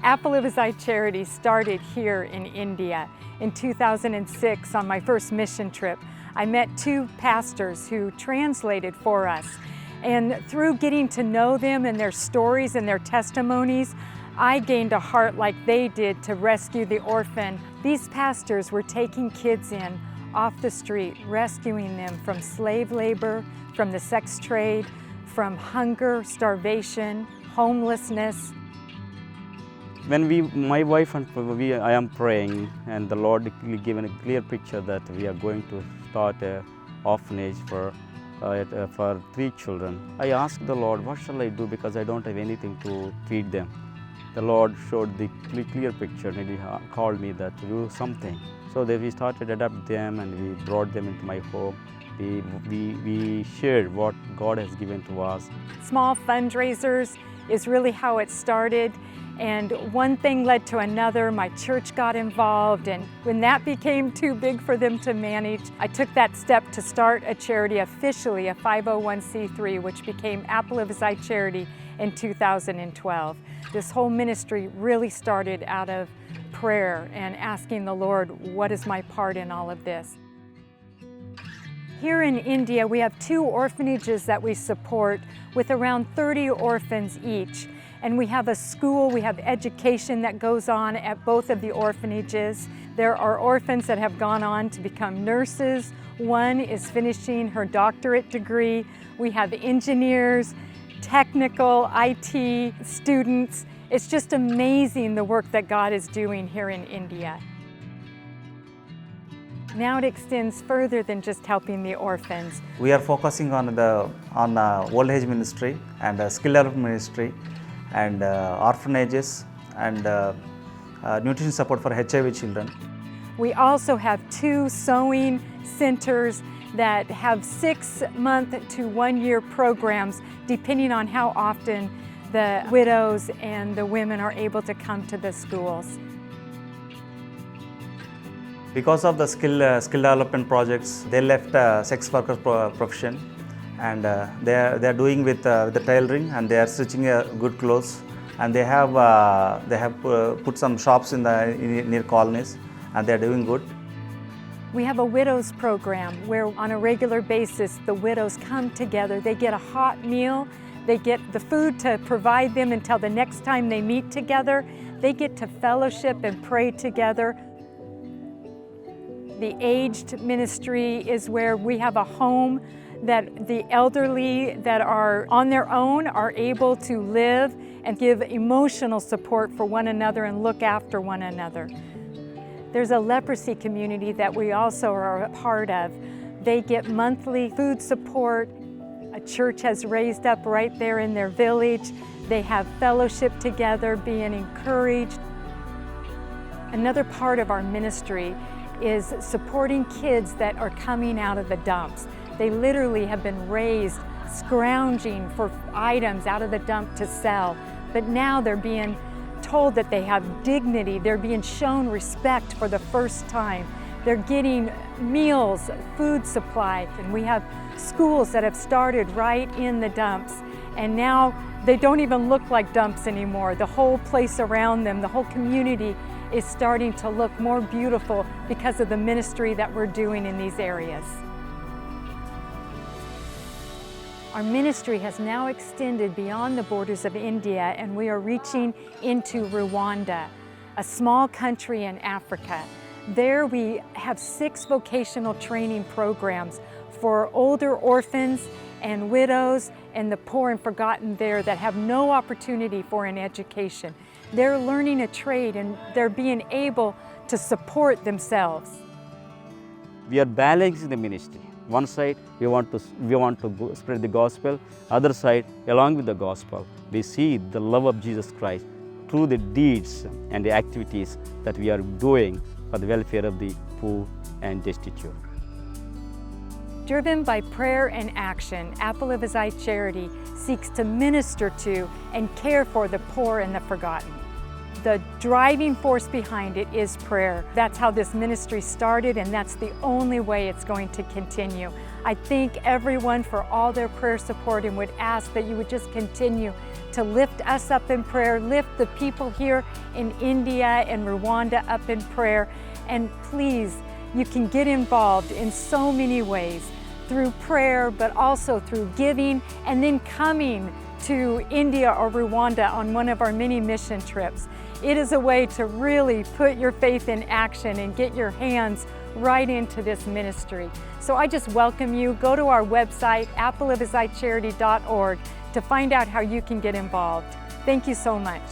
A7RII charity started here in India. In 2006, on my first mission trip, I met two pastors who translated for us. And through getting to know them and their stories and their testimonies, I gained a heart like they did to rescue the orphan. These pastors were taking kids in off the street, rescuing them from slave labor, from the sex trade, from hunger, starvation, homelessness. When my wife and I am praying, and the Lord given a clear picture that we are going to start an orphanage for 3 children. I asked the Lord, what shall I do, because I don't have anything to feed them. The Lord showed the clear picture and He called me that to do something. So then we started to adopt them and we brought them into my home. We shared what God has given to us. Small fundraisers is really how it started. And one thing led to another. My church got involved, and when that became too big for them to manage, I took that step to start a charity officially, a 501c3, which became A7RII Charity in 2012. This whole ministry really started out of prayer and asking the Lord, what is my part in all of this? Here in India, we have 2 orphanages that we support with around 30 orphans each. And we have a school, we have education that goes on at both of the orphanages. There are orphans that have gone on to become nurses. One is finishing her doctorate degree. We have engineers, technical, IT students. It's just amazing the work that God is doing here in India. Now it extends further than just helping the orphans. We are focusing on old age ministry and skill development ministry, and orphanages and nutrition support for HIV children. We also have 2 sewing centers that have 6-month to 1-year programs depending on how often the widows and the women are able to come to the schools. Because of the skill development projects, they left sex worker profession, and they are doing with the tailoring, and they are stitching good clothes, and they have put some shops in near colonies, and they are doing good. We have a widows program where on a regular basis the widows come together, they get a hot meal, they get the food to provide them until the next time they meet together, they get to fellowship and pray together. The aged ministry is where we have a home that the elderly that are on their own are able to live and give emotional support for one another and look after one another. There's a leprosy community that we also are a part of. They get monthly food support. A church has raised up right there in their village. They have fellowship together, being encouraged. Another part of our ministry is supporting kids that are coming out of the dumps. They literally have been raised scrounging for items out of the dump to sell, but now they're being told that they have dignity. They're being shown respect for the first time. They're getting meals, food supply, and we have schools that have started right in the dumps, and now they don't even look like dumps anymore. The whole place around them, the whole community is starting to look more beautiful because of the ministry that we're doing in these areas. Our ministry has now extended beyond the borders of India, and we are reaching into Rwanda, a small country in Africa. There we have 6 vocational training programs for older orphans and widows and the poor and forgotten there that have no opportunity for an education. They're learning a trade and they're being able to support themselves. We are balancing the ministry. One side, we want to spread the gospel. Other side, along with the gospel, we see the love of Jesus Christ through the deeds and the activities that we are doing for the welfare of the poor and destitute. Driven by prayer and action, A7RII Charity seeks to minister to and care for the poor and the forgotten. The driving force behind it is prayer. That's how this ministry started, and that's the only way it's going to continue. I thank everyone for all their prayer support and would ask that you would just continue to lift us up in prayer, lift the people here in India and Rwanda up in prayer. And please, you can get involved in so many ways, through prayer, but also through giving, and then coming to India or Rwanda on one of our many mission trips. It is a way to really put your faith in action and get your hands right into this ministry. So I just welcome you. Go to our website, appleofhiseyecharity.org, to find out how you can get involved. Thank you so much.